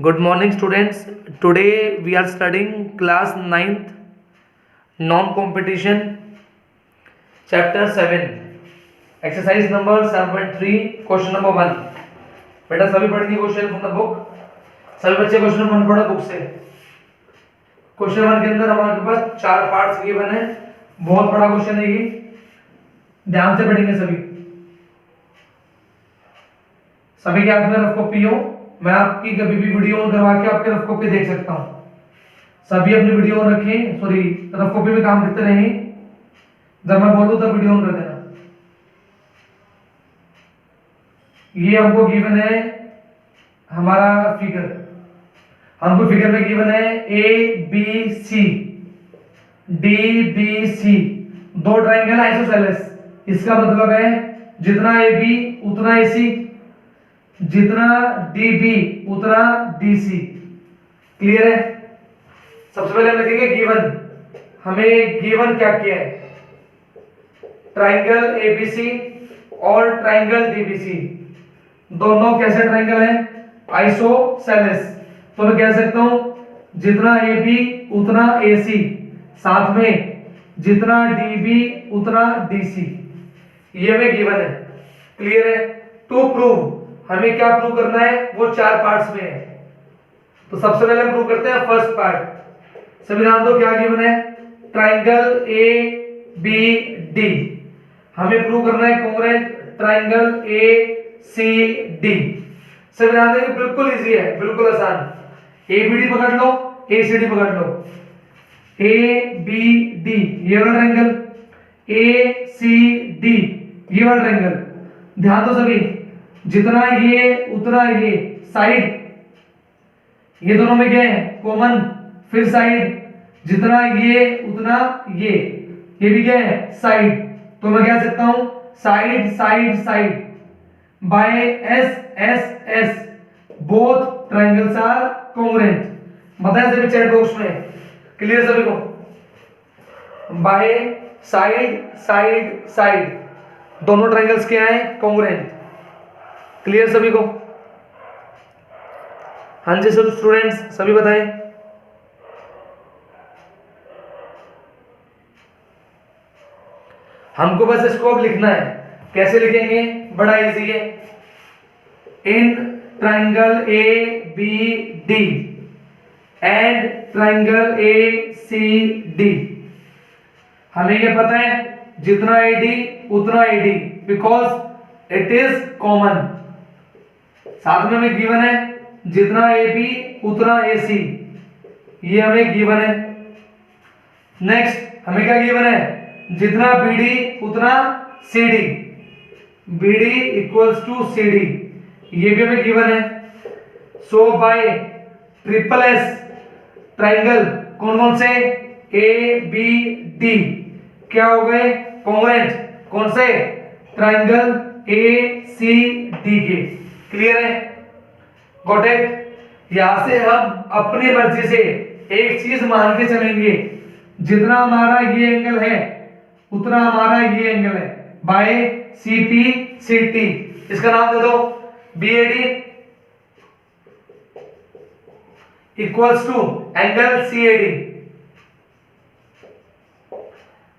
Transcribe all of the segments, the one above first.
Good morning, students. Today we are studying class 9th non-competition chapter 7 exercise number 7.3 question number 1। बेटा सभी पढ़ेंगे question from the book. सभी बच्चे question number 1 पढ़ो book से। Question 1 के अंदर हमारे पास 4 पार्ट्स गिवन है। बहुत बड़ा क्वेश्चन है ये, ध्यान से पढ़ेंगे सभी। सभी के हाथ में रफ कॉपी हो, मैं आपकी कभी भी वीडियो ऑन करवा के आपके रफ कॉपी देख सकता हूं। सभी अपनी वीडियो ऑन रखें, सॉरी रफ कॉपी में काम करते रहें, जब मैं बोलूं तब वीडियो ऑन कर देना। ये हमको गिवन है हमारा फिगर, हमको फिगर में गिवन है A B C D B C, दो ट्राइंगल आइसोसेलेस। इसका मतलब है जितना ए बी उतना ए सी, जितना डी बी उतना डी सी। क्लियर है? सबसे पहले हम लिखेंगे गिवन। हमें गिवन क्या किया है? ट्राइंगल एबीसी और ट्राइंगल डीबीसी, दोनों कैसे ट्राइंगल है? आइसोसेलेस। तो मैं कह सकता हूं जितना ए बी उतना ए सी, साथ में जितना डी बी उतना डी सी। ये हमें गिवन है। क्लियर है? टू प्रूव, हमें क्या प्रूव करना है? वो 4 पार्ट्स में है। तो सबसे पहले हम प्रूव करते हैं फर्स्ट पार्ट। सभी ध्यान दो, क्या गिवन है? Triangle A B D. हमें प्रूव करना है congruent triangle A C D. सभी ध्यान देंगे, बिल्कुल इजी है, बिल्कुल आसान। ए बी डी पकड़ लो, ए सी डी पकड़ लो। ए बी डी ये वाला ट्राइंगल, ए सी डी ये वाला ट्राइंगल। ध्यान दो सभी, जितना ये उतना ये, साइड ये दोनों में क्या है? कॉमन। फिर साइड, जितना ये उतना ये भी क्या है? साइड। तो मैं कह सकता हूं side side side by S S S both triangles are congruent. बताएं सभी चैट बॉक्स में। क्लियर सभी को? बाय साइड साइड साइड दोनों ट्राइंगल्स क्या है? कॉन्ग्रुएंट। क्लियर सभी को? हाँ जी सब स्टूडेंट्स सभी बताएं। हमको बस इसको अब लिखना है। कैसे लिखेंगे? बड़ा इजी है। In triangle A B D and triangle A C D, हमें ये पता है जितना ए डी उतना A D, because it is common. साथ में हमें गिवन है जितना ए बी उतना ए सी, ये हमें गिवन है। नेक्स्ट हमें क्या गिवन है? जितना बी डी उतना C D, B D equals to C D, ये भी हमें गिवन है। So by triple S triangle कौन कौन से? ए बी डी क्या हो गए? कॉन्ग्रुएंट। कौन से? ट्राइंगल ए सी डी के। क्लियर है? Got it? यहां से हम अपनी मर्जी से एक चीज मान के चलेंगे, जितना हमारा ये एंगल है उतना हमारा ये एंगल है, बाय सीपी सीटी। इसका नाम दे दो BAD equals to angle CAD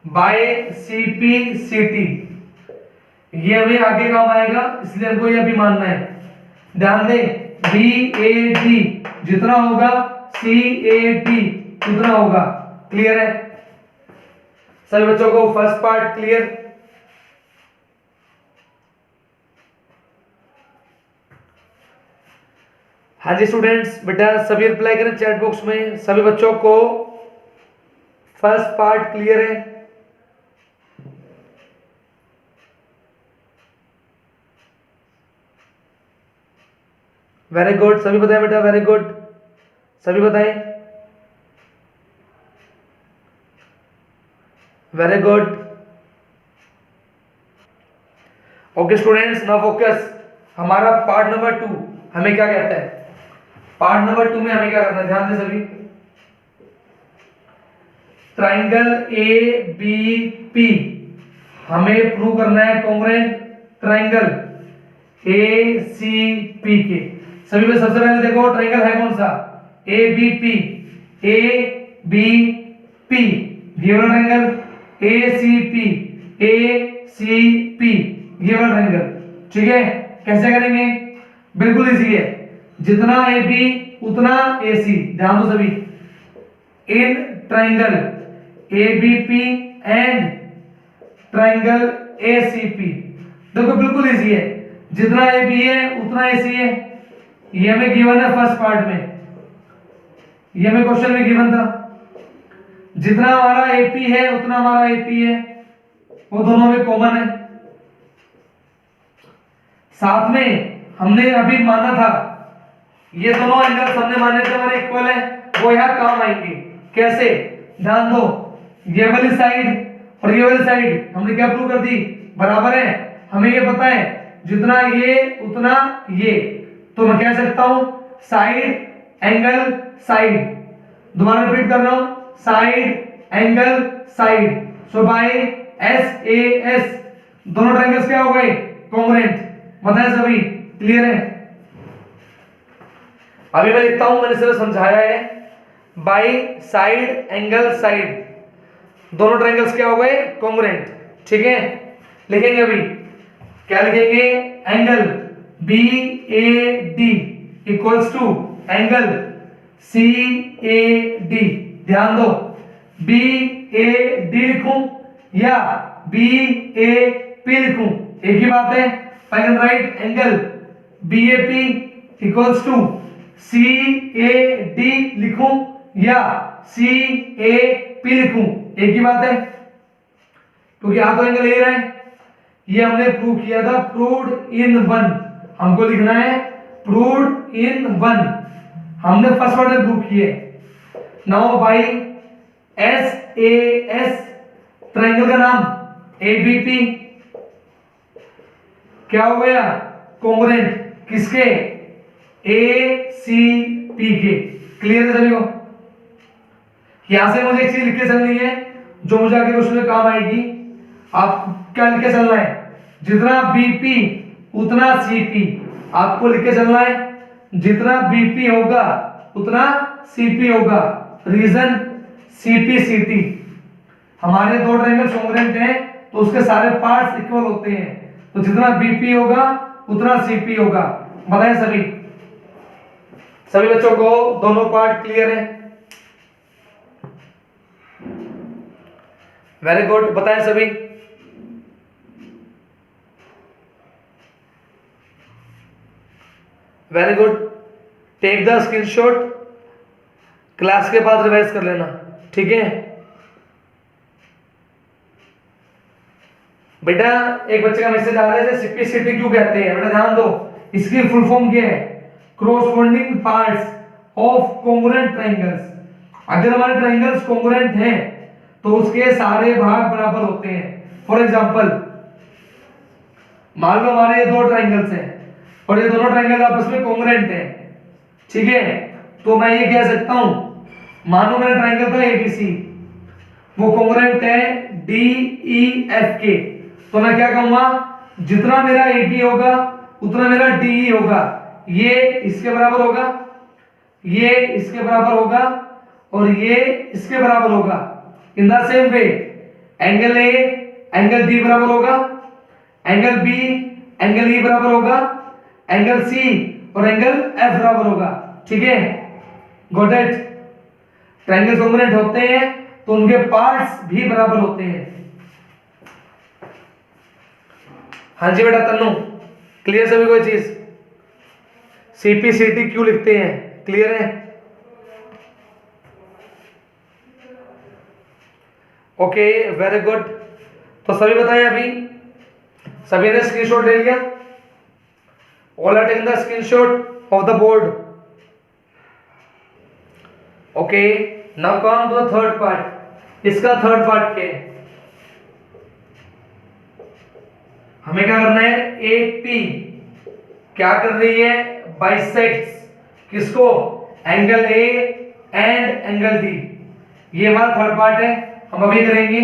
by CPCT. ये हमें आगे काम आएगा, इसलिए हमको ये अभी मानना है। ध्यान दें, बी ए डी जितना होगा सी ए डी उतना होगा। क्लियर है सभी बच्चों को? First part clear? हाँ जी स्टूडेंट्स, बेटा सभी रिप्लाई करें चैट बॉक्स में। सभी बच्चों को फर्स्ट पार्ट क्लियर है? वेरी गुड, सभी बताएं बेटा, वेरी गुड, सभी बताएं, very good. Okay students, now focus. हमारा पार्ट नंबर 2 हमें क्या कहता है? पार्ट नंबर 2 में हमें क्या करना है? ध्यान दें सभी। ट्राइंगल ए बी पी हमें प्रूव करना है congruent triangle A C P के। सभी में सबसे पहले देखो ट्रायंगल है कौन सा, A B P, A B P, ये वाला triangle, A C P, A C P, ये वाला ट्रायंगल। ठीक है, कैसे करेंगे, बिल्कुल इजी है, जितना ए बी उतना ए सी। ध्यान दो सभी, in triangle A B P and triangle A C P, देखो बिल्कुल इजी है, जितना ए बी है उतना ए सी है, ये हमें गिवन है फर्स्ट पार्ट में, ये हमें क्वेश्चन में गिवन था, जितना हमारा एपी है उतना हमारा एपी है, वो दोनों में कॉमन है। साथ में हमने अभी माना था ये दोनों एंगल्स हमने माने थे हमारे इक्वल है, वो यहां काम आएंगे। कैसे, ध्यान दो, ये वाली साइड और ये वाली साइड हमने क्या प्रूव कर दी, बराबर है। हमें ये पता है जितना ये उतना ये, तो मैं कह सकता हूं साइड एंगल साइड, दोबारा रिपीट कर रहा हूं, side angle side, so by S A S दोनों ट्रायंगल्स क्या हो गए, कॉन्ग्रुएंट। बताएं सभी, क्लियर है। अभी मैं लिखता हूं, मैंने सिर्फ समझाया है, बाय साइड एंगल साइड दोनों ट्रायंगल्स क्या हो गए, कॉन्ग्रुएंट। ठीक है, लिखेंगे अभी, क्या लिखेंगे, angle B A D equals to angle C A D. ध्यान दो, बी ए डी लिखूं या बी ए पी लिखूं, एक ही बात है। I can write angle B A P equals to C A D लिखूं या सी ए पी लिखूं, एक ही बात है, क्योंकि यहां तो एंगल ए रहा है। ये हमने प्रूव किया था, प्रूव्ड इन वन, हमको लिखना है प्रूव्ड इन वन, हमने फर्स्ट वर्ड में प्रूव किए। Now by S A S triangle का नाम एबीपी क्या हो गया, कॉन्ग्रुएंट किसके, ए सी पी के। क्लियर है सभी को। यहां से मुझे एक चीज लिख के चलनी है जो मुझे आगे क्वेश्चन में काम आएगी। आप क्या लिख के चलना है, जितना बीपी उतना सीपी, आपको लिख के चलना है, जितना बीपी होगा उतना सीपी होगा। रीजन सीपी सीटी, हमारे दो ट्रायंगल कॉन्ग्रुएंट हैं तो उसके सारे पार्ट्स इक्वल होते हैं, तो जितना बीपी होगा उतना सीपी होगा। बताएं सभी, सभी बच्चों को दोनों पार्ट क्लियर है, वेरी गुड। बताएं सभी, very good. Take the screenshot, class के बाद रिवाइज कर लेना, ठीक है बेटा। एक बच्चे का मैसेज आ रहा है, सीपीसीटी क्यों कहते हैं बेटा, ध्यान दो, इसकी फुल फॉर्म क्या है, corresponding parts of congruent triangles. अगर हमारे ट्रायंगल्स कॉन्ग्रुएंट हैं तो उसके सारे भाग बराबर होते हैं। फॉर एग्जांपल, मान लो हमारे ये दो ट्रायंगल्स हैं और ये दोनों ट्रायंगल आपस में कॉन्ग्रुएंट हैं, ठीक है, तो मैं ये कह सकता हूं, मानो मेरा ट्रायंगल था एबीसी, वो कॉन्ग्रुएंट है डी ई एफ के, तो मैं क्या कहूंगा, जितना मेरा एबी होगा उतना मेरा डीई होगा, ये इसके बराबर होगा, ये इसके बराबर होगा और ये इसके बराबर होगा। In the same way angle A angle D बराबर होगा, एंगल बी एंगल ई बराबर होगा, एंगल सी और एंगल एफ बराबर होगा। ठीक है, गॉट इट। ट्रायंगल कॉन्ग्रुएंट होते हैं तो उनके पार्ट्स भी बराबर होते हैं। हाँ जी बेटा तन्नू, क्लियर सभी कोई चीज, सीपीसीटी क्यों लिखते हैं, क्लियर है। Okay very good. तो सभी बताएं, अभी सभी ने स्क्रीनशॉट ले लिया, all are taking the screenshot of the board. Okay, now come to the third part. इसका थर्ड पार्ट क्या है, हमें क्या करना है, एपी क्या कर रही है, बाइसेक्ट्स किसको, angle A and angle D. ये हमारा थर्ड पार्ट है, हम अभी करेंगे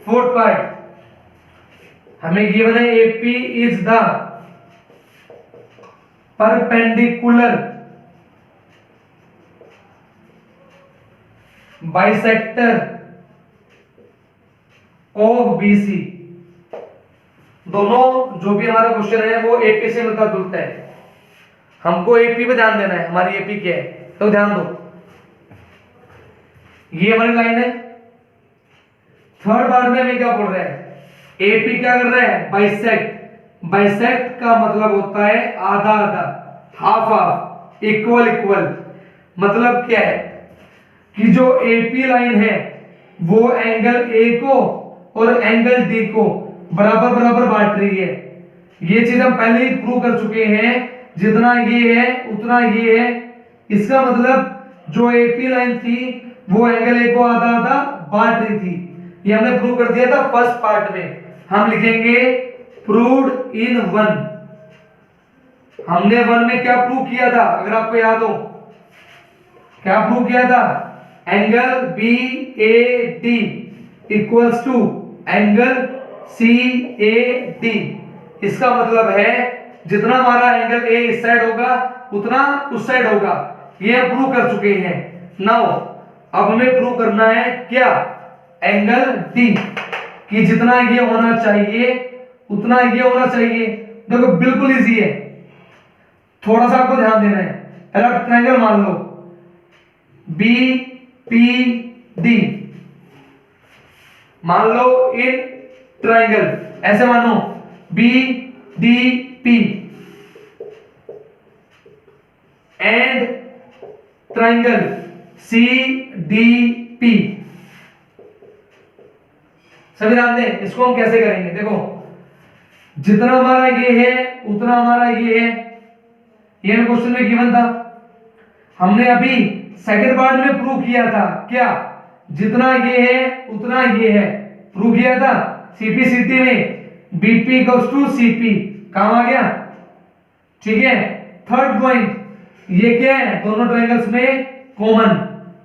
फोर्थ पार्ट। हमें गिवन है AP is the perpendicular bisector of BC. दोनों जो भी हमारा क्वेश्चन है वो एपी से मिलता जुलता है, हमको एपी पे ध्यान देना है, हमारी एपी क्या है, तो ध्यान दो। ये हमारी लाइन है। थर्ड पार्ट में हमें क्या बोल रहा है, एपी क्या कर रहा है, बाइसेक्ट। बाइसेक्ट का मतलब होता है आधा आधा, हाफ हाफ, इक्वल इक्वल। मतलब क्या है कि जो एपी लाइन है वो एंगल ए को और एंगल डी को बराबर बराबर बांट रही है। ये चीज हम पहले ही प्रूव कर चुके हैं, जितना ये है उतना ये है। इसका मतलब जो एपी लाइन थी वो एंगल ए को आधा आधा बांट रही थी, ये हमने प्रूव कर दिया था फर्स्ट पार्ट में। हम लिखेंगे प्रूव्ड इन वन। हमने वन में क्या प्रूव किया था, अगर आपको याद हो, क्या प्रूव किया था, angle B A D equals to angle C A D. इसका मतलब है जितना हमारा एंगल ए इस साइड होगा उतना उस साइड होगा, ये प्रूव कर चुके हैं। नाउ अब हमें प्रूव करना है क्या, एंगल डी कि जितना ये होना चाहिए उतना ये होना चाहिए। देखो बिल्कुल इजी है, थोड़ा सा आपको ध्यान देना है। पहला ट्रायंगल मान लो बी पी डी, मान लो इन ट्रायंगल, ऐसे मानो B D P and triangle C D P. सभी ध्यान दें, इसको हम कैसे करेंगे, देखो जितना हमारा ये है उतना हमारा ये है, ये हमें क्वेश्चन में गिवन था। हमने अभी सेकंड पार्ट में प्रूव किया था क्या, जितना ये है उतना ये है, प्रूव किया था सीपी सीटी में बीपी इक्वल्स टू सीपी। काम आ गया, ठीक है। थर्ड पॉइंट, ये क्या है, दोनों ट्रायंगल्स में कॉमन,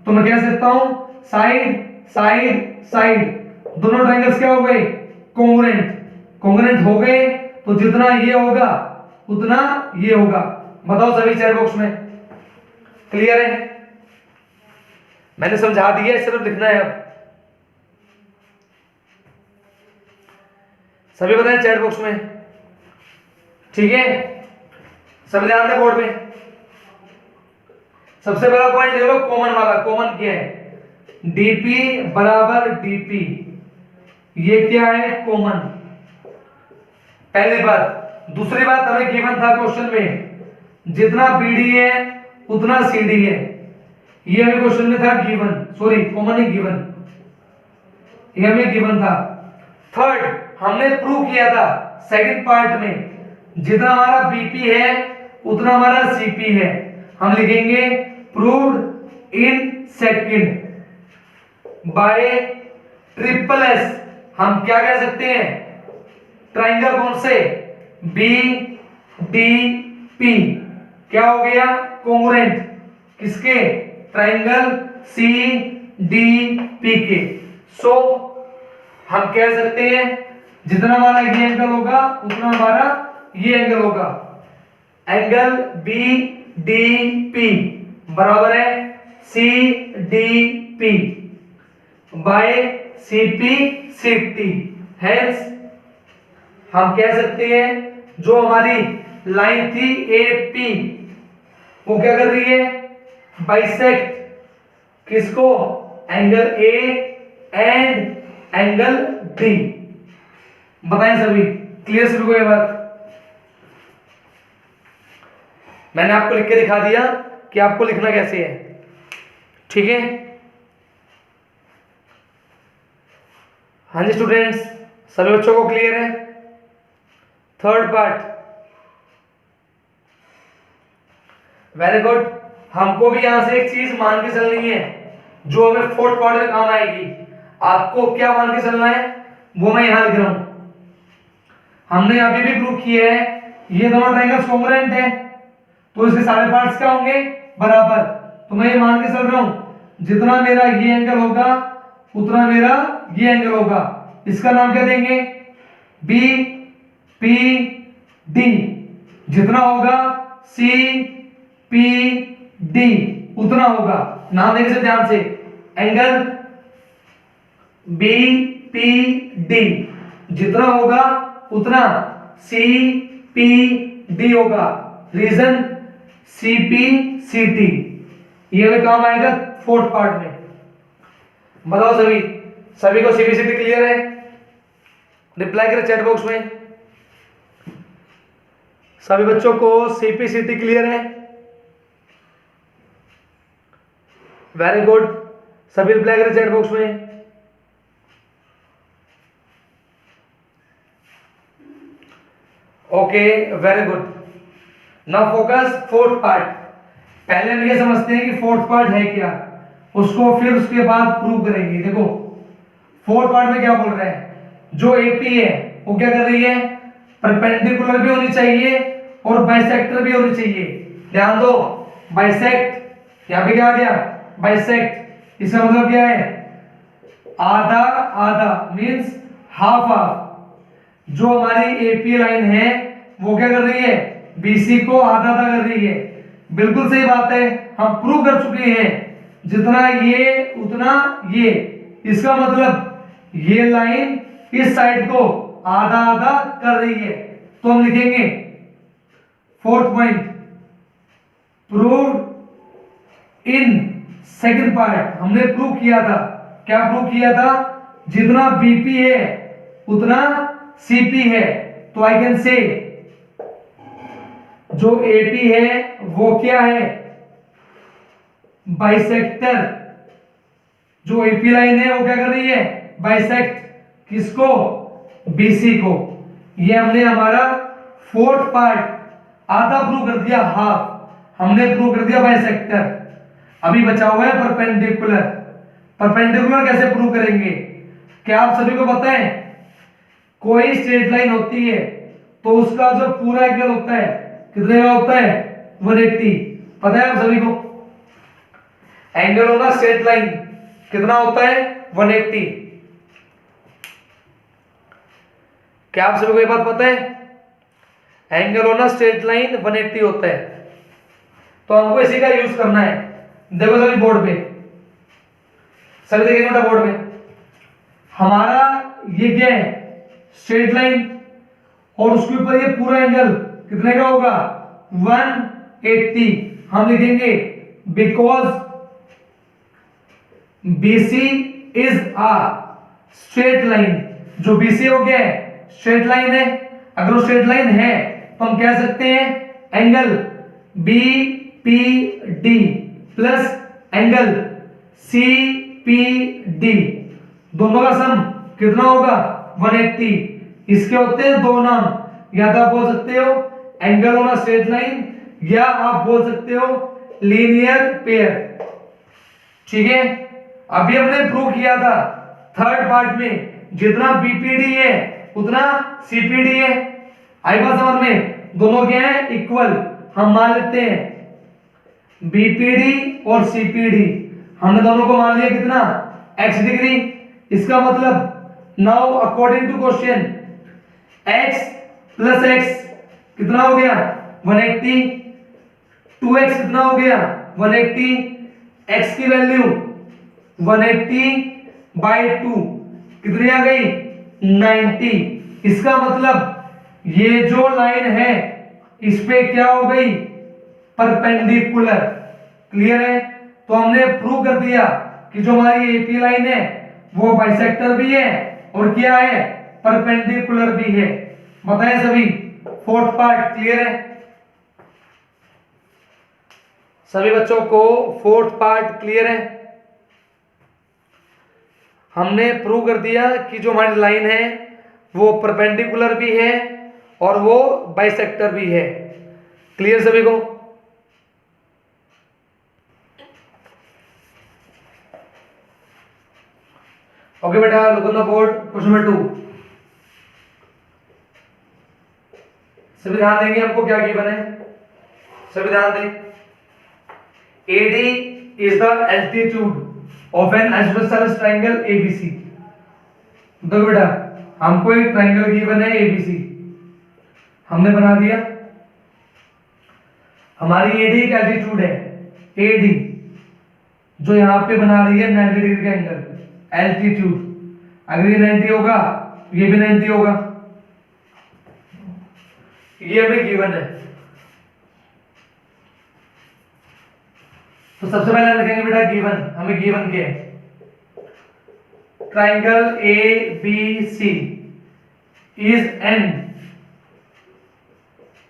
तो मैं कह सकता हूं साइड साइड साइड, दोनों ट्रायंगल्स क्या हो गए, कॉन्ग्रुएंट। कॉन्ग्रुएंट हो गए तो जितना ये होगा उतना ये होगा। बताओ सभी चैट बॉक्स में, क्लियर है, मैंने समझा दिया, सिर्फ लिखना है अब। सभी बताएं चैट बॉक्स में, ठीक है। सभी ध्यान दें बोर्ड पे। सबसे पहला पॉइंट ले लो कॉमन वाला। कॉमन क्या है, डीपी बराबर डीपी, ये क्या है, कॉमन। पहली बात। दूसरी बात, हमें गिवन था क्वेश्चन में जितना बीडी है उतना सीडी है, ये हमें क्वेश्चन में था गिवन, सॉरी कॉमन नहीं गिवन, ये हमें गिवन था। थर्ड, हमने प्रूव किया था सेकंड पार्ट में जितना हमारा बीपी है उतना हमारा सीपी है। हम लिखेंगे proved in second by triple S. हम क्या कह सकते हैं, ट्रायंगल कौन से, बी डी पी क्या हो गया, कॉन्ग्रुएंट किसके, ट्रायंगल सी डी पी के। सो हम कह सकते हैं जितना हमारा ये एंगल होगा उतना हमारा ये एंगल होगा। एंगल बी डी पी बराबर है C D P by C P C T. Hence हम कह सकते हैं जो हमारी लाइन थी ए पी वो क्या कर रही है, बाइसेक्ट किसको, angle A and angle D. बताएं सभी, क्लियर सभी को ये बात। मैंने आपको लिख के दिखा दिया कि आपको लिखना कैसे है, ठीक है। हाँ जी स्टूडेंट्स, सभी बच्चों को क्लियर है। Third part, very good. हमको भी यहां से एक चीज मान के चलनी है जो हमें फोर्थ पार्ट में काम आएगी। आपको क्या मान के चलना है वो मैं यहां लिख रहा हूं। हमने अभी भी प्रूव किया है ये दोनों ट्रायंगल्स कॉन्ग्रुएंट है, तो इसके सारे पार्ट्स क्या होंगे, बराबर। तो मैं ये मान के चल रहा हूं जितना मेरा ये एंगल होगा उतना मेरा ये एंगल होगा। इसका नाम क्या देंगे, बी पी डी। जितना होगा सी पी डी उतना होगा। नाम देखिए ध्यान से, एंगल बी पी डी जितना होगा उतना सी पी डी होगा। Reason C P C T, ये भी काम आएगा फोर्थ पार्ट में। बताओ सभी, सभी को सीपीसीटी क्लियर है? रिप्लाई करें चैट बॉक्स में। सभी बच्चों को सीपीसीटी क्लियर है? वेरी गुड, सभी रिप्लाई करें चैट बॉक्स में। Okay very good. Now focus fourth part. पहले हम ये समझते हैं कि फोर्थ पार्ट है क्या, उसको फिर उसके बाद प्रूव करेंगे। देखो फोर्थ पार्ट में क्या बोल रहे हैं, जो एपी है वो क्या कर रही है, परपेंडिकुलर भी होनी चाहिए और बाइसेक्टर भी होनी चाहिए। ध्यान दो, बाइसेक्ट, यहां पे क्या आ गया, बाइसेक्ट। इसका मतलब क्या है, आधा आधा मींस हाफ हाफ। जो हमारी एपी लाइन है वो क्या कर रही है, बीसी को आधा आधा कर रही है। बिल्कुल सही बात है, हम प्रूव कर चुके हैं, जितना ये उतना ये। इसका मतलब ये लाइन इस साइड को आधा आधा कर रही है। तो हम लिखेंगे fourth point, proved in second part. हमने प्रूव किया था, क्या प्रूव किया था, जितना बीपी है उतना सीपी है। तो आई कैन से जो एपी है वो क्या है, बाइसेक्टर। जो एपी लाइन है वो क्या कर रही है, बाइसेक्ट किसको, बीसी को। ये हमने हमारा फोर्थ पार्ट आधा प्रूव कर दिया, हाफ हमने प्रूव कर दिया बाइसेक्टर। अभी बचा हुआ है परपेंडिकुलर। परपेंडिकुलर कैसे प्रूव करेंगे, क्या आप सभी को पता है, कोई स्ट्रेट लाइन होती है तो उसका जो पूरा एंगल होता है कितने का होता है, 180। पता है आप सभी को, एंगल होना स्ट्रेट लाइन कितना होता है, 180। क्या आप सभी को ये बात पता है, एंगल होना स्ट्रेट लाइन 180 होता है। तो हमको इसी का यूज करना है। देखो सभी बोर्ड पे, सभी देखिए बेटा बोर्ड में, हमारा ये क्या है, स्ट्रेट लाइन, और उसके ऊपर ये पूरा एंगल कितने का होगा, 180। हम लिखेंगे because BC is a straight line. जो बीसी हो गया है स्ट्रेट लाइन है। अगर वो स्ट्रेट लाइन है तो हम कह सकते हैं angle B P D plus angle C P D, दोनों का सम कितना होगा, 180। इसके होते हैं दो नाम, या तो आप बोल सकते हो angle on a straight line, या आप बोल सकते हो लीनियर पेयर। ठीक है, अभी हमने प्रूव किया था थर्ड पार्ट में, जितना बीपीडी है उतना सीपीडी है। आई बात समझ में, दोनों क्या है, इक्वल। हम मान लेते हैं बीपीडी और सीपीडी, हमने दोनों को मान लिया कितना, x डिग्री। इसका मतलब now according to question x plus x कितना हो गया, 180। 2x कितना हो गया, 180। x की वैल्यू 180 बाई 2 कितनी आ गई, 90। इसका मतलब ये जो लाइन है इस पे क्या हो गई, परपेंडिकुलर। क्लियर है, तो हमने प्रूव कर दिया कि जो हमारी एपी लाइन है वो बाइसेक्टर भी है और क्या है, परपेंडिकुलर भी है। बताएं सभी, फोर्थ पार्ट क्लियर है सभी बच्चों को, फोर्थ पार्ट क्लियर है। हमने प्रूव कर दिया कि जो हमारी लाइन है वो परपेंडिकुलर भी है और वो बाइसेक्टर भी है। क्लियर सभी को, ओके बेटा, look on the board, question number 2। सभी ध्यान देंगे, हमको क्या गिवन है, सभी ध्यान दें। AD is the altitude of an isosceles triangle ABC। देखो बेटा, हमको एक ट्रायंगल गिवन है ABC, हमने बना दिया। हमारी एडी एक एल्टीट्यूड है, एडी जो यहाँ पे बना रही है 90 डिग्री का एंगल, एल्टीट्यूड। अगर ये 90 होगा ये भी 90 होगा, ये हमें गिवन है। तो सबसे पहले लिखेंगे बेटा गिवन, हमें गिवन क्या है, triangle A B C is an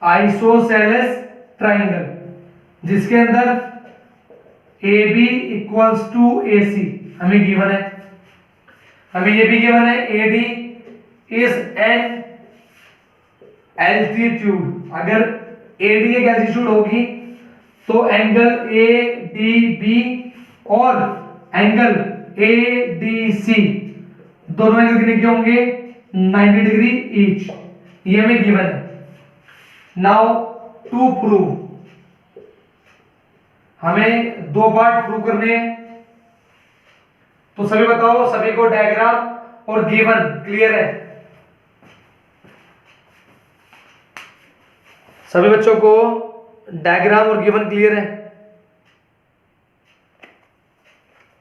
isosceles triangle जिसके अंदर A B equals to A C हमें गिवन है। हमें ये भी गिवन है A D is an altitude. अगर ए डी एक एल्टीट्यूड होगी तो एंगल ए डी बी और एंगल ए डी सी दोनों एंगल कितने के होंगे, 90 डिग्री ईच। ये हमें गिवन है। नाउ टू प्रूव, हमें दो पार्ट प्रूव करने हैं। तो सभी बताओ, सभी को डायग्राम और गिवन क्लियर है? सभी बच्चों को डायग्राम और गिवन क्लियर है?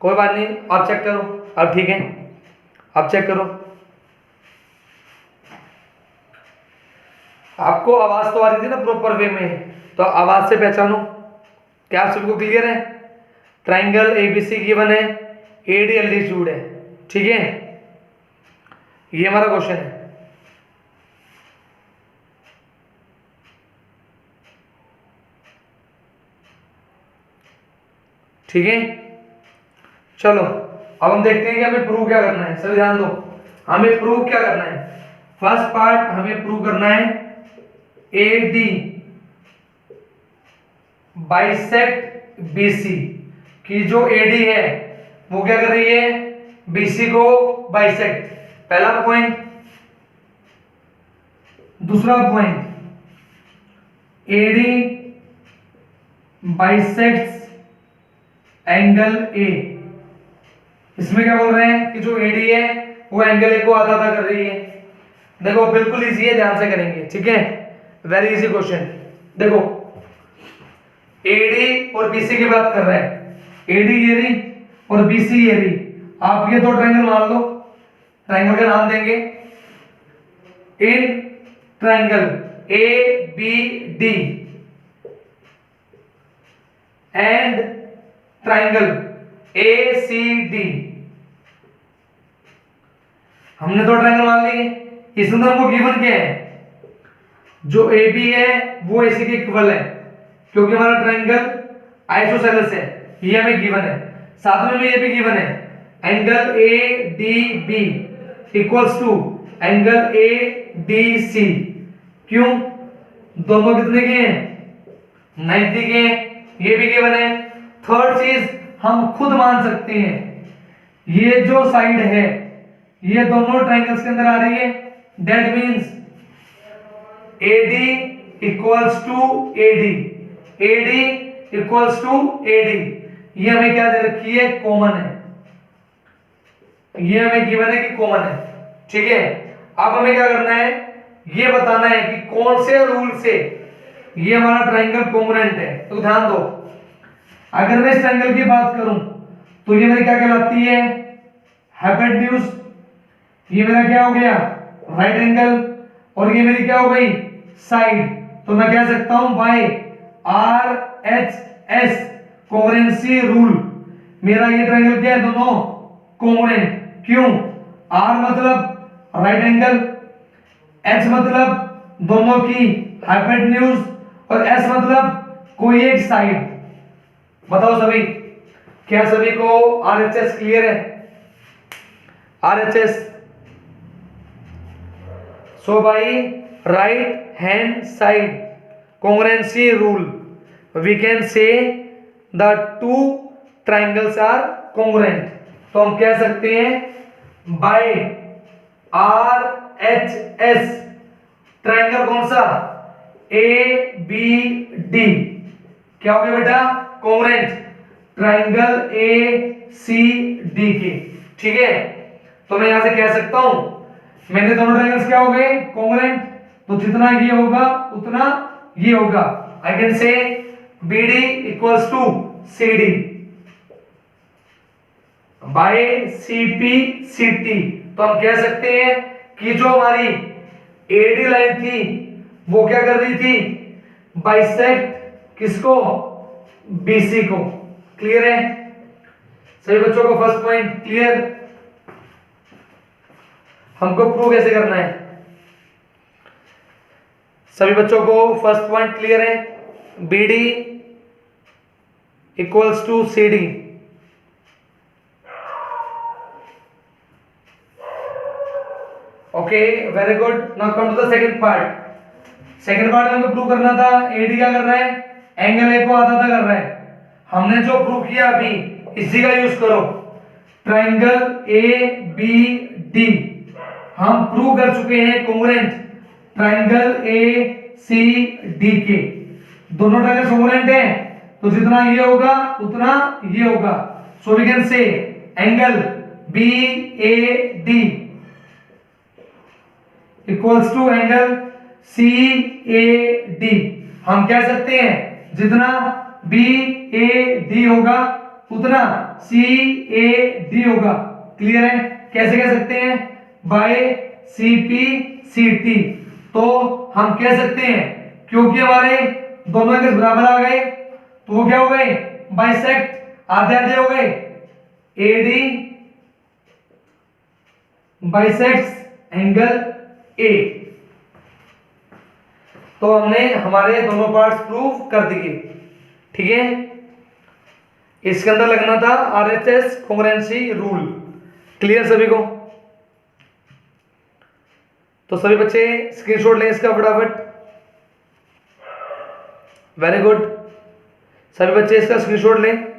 कोई बात नहीं, आप चेक करो। अब ठीक है, आप चेक करो। आपको आवाज तो आ रही थी ना प्रॉपर वे में, तो आवाज से पहचानो। क्या आप सभी को क्लियर है? ट्राइंगल एबीसी गिवन है, एडी एल्टीट्यूड है, ठीक है? ये हमारा क्वेश्चन है। ठीक है, चलो अब हम देखते हैं कि हमें प्रूव क्या करना है। सभी ध्यान दो, हमें प्रूव क्या करना है। फर्स्ट पार्ट हमें प्रूव करना है ए डी बाइसेक्ट बीसी की जो एडी है वो क्या कर रही है, बीसी को बाइसेक्ट। पहला पॉइंट। दूसरा point, AD bisects angle A. इसमें क्या बोल रहे हैं कि जो एडी है वो एंगल ए को आधा आधा कर रही है। देखो बिल्कुल इजी है, ध्यान से करेंगे, ठीक है? Very easy question. देखो एडी और बीसी की बात कर रहे हैं, एडी ये रही और बीसी ये रही। आप ये दो ट्रायंगल मान लो, ट्रायंगल का नाम देंगे इन triangle A B D and triangle A C D. हमने दो ट्रायंगल मान लिए। इस अंदर हमको गिवन क्या है, जो ए बी है वो ए सी के इक्वल है क्योंकि हमारा ट्रायंगल आइसोसेलेस है, ये हमें गिवन है। साथ में ये भी गिवन है, angle A D B equals to angle A D C. क्यों? दोनों कितने के हैं, 90 के हैं, ये भी गिवन है। थर्ड चीज हम खुद मान सकते हैं, ये जो साइड है ये दोनों ट्रायंगल्स के अंदर आ रही है। That means AD equals to AD, AD equals to AD। ये हमें क्या दे रखी है, कॉमन है। ये हमें गिवन है कि कॉमन है, ठीक है? अब हमें क्या करना है, ये बताना है कि कौन से रूल से ये हमारा ट्रायंगल कॉन्ग्रुएंट है। तो ध्यान दो, अगर मैं इस ट्रायंगल की बात करूं तो ये मेरी क्या कहलाती है, हाइपोटेन्यूज। ये मेरा क्या हो गया, राइट एंगल, और ये मेरी क्या हो गई, साइड। तो मैं कह सकता हूं बाय RHS कॉन्ग्रुएंसी रूल मेरा ये ट्रायंगल क्या है, दोनों कॉन्ग्रुएंट। क्यों? R मतलब राइट एंगल, H मतलब दोनों की हाइपोटेन्यूज, और S मतलब कोई एक साइड। बताओ सभी, क्या सभी को RHS क्लियर है? RHS, so by right hand side congruency rule we can say the two triangles are congruent। तो हम कह सकते हैं by RHS ट्रायंगल कौन सा, ABD क्या हो गया बेटा, कॉन्ग्रुएंट ट्रायंगल ACD के, ठीक है? तो मैं यहां से कह सकता हूं मैंने दोनों ट्रायंगल्स क्या हो गए, कॉन्ग्रुएंट। तो जितना ये होगा उतना ये होगा। I can say BD equals to CD by CP CT। तो हम कह सकते हैं कि जो हमारी AD लाइन थी वो क्या कर रही थी, बाइसेक्ट किसको, BC को। क्लियर है सभी बच्चों को, फर्स्ट पॉइंट क्लियर। हमको प्रूव कैसे करना है, सभी बच्चों को फर्स्ट पॉइंट क्लियर है। BD equals to CD। Okay very good. Now come to the second part. Second part में हमको प्रूव करना था AD क्या कर रहा है, एंगल A को आधा आधा कर रहा है। हमने जो प्रूव किया अभी इसी का यूज करो, ट्राइंगल ABD हम प्रूव कर चुके हैं कोंग्रुएंट ट्राइंगल ACD के। दोनों ट्राइंगल कोंग्रुएंट हैं तो जितना ये होगा उतना ये होगा। So we can say angle BAD equals to angle CAD। हम कह सकते हैं जितना BAD होगा उतना CAD होगा। क्लियर है, कैसे कह सकते हैं, बाय CP CT। तो हम कह सकते हैं क्योंकि हमारे दोनों एंगल बराबर आ गए तो वो क्या हो गए, बाइसेक्ट आधे आधे हो गए। AD bisects angle A। तो हमने हमारे दोनों पार्ट्स प्रूव कर दिए। ठीक है, इसके अंदर लगना था RHS कॉन्ग्रुएंसी रूल। क्लियर सभी को। तो सभी बच्चे स्क्रीनशॉट लें इसका फटाफट। वेरी गुड, सभी बच्चे इसका स्क्रीनशॉट लें।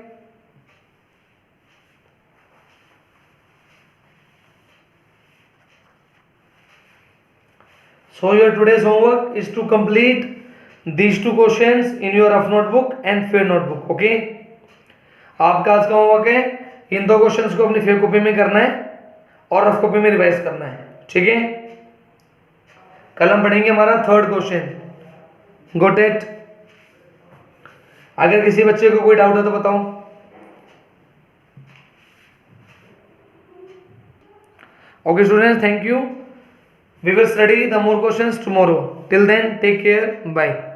So your today's homework is to complete these two questions in your rough notebook and fair notebook. Okay? आपका आज का होमवर्क है इन दो क्वेश्चंस को अपनी फेयर कॉपी में करना है और रफ कॉपी में रिवाइज करना है। ठीक है, कल हम पढ़ेंगे हमारा थर्ड क्वेश्चन। Got it? अगर किसी बच्चे को कोई डाउट है तो बताओ। Okay students, thank you. We will study the more questions tomorrow. Till then, take care. Bye.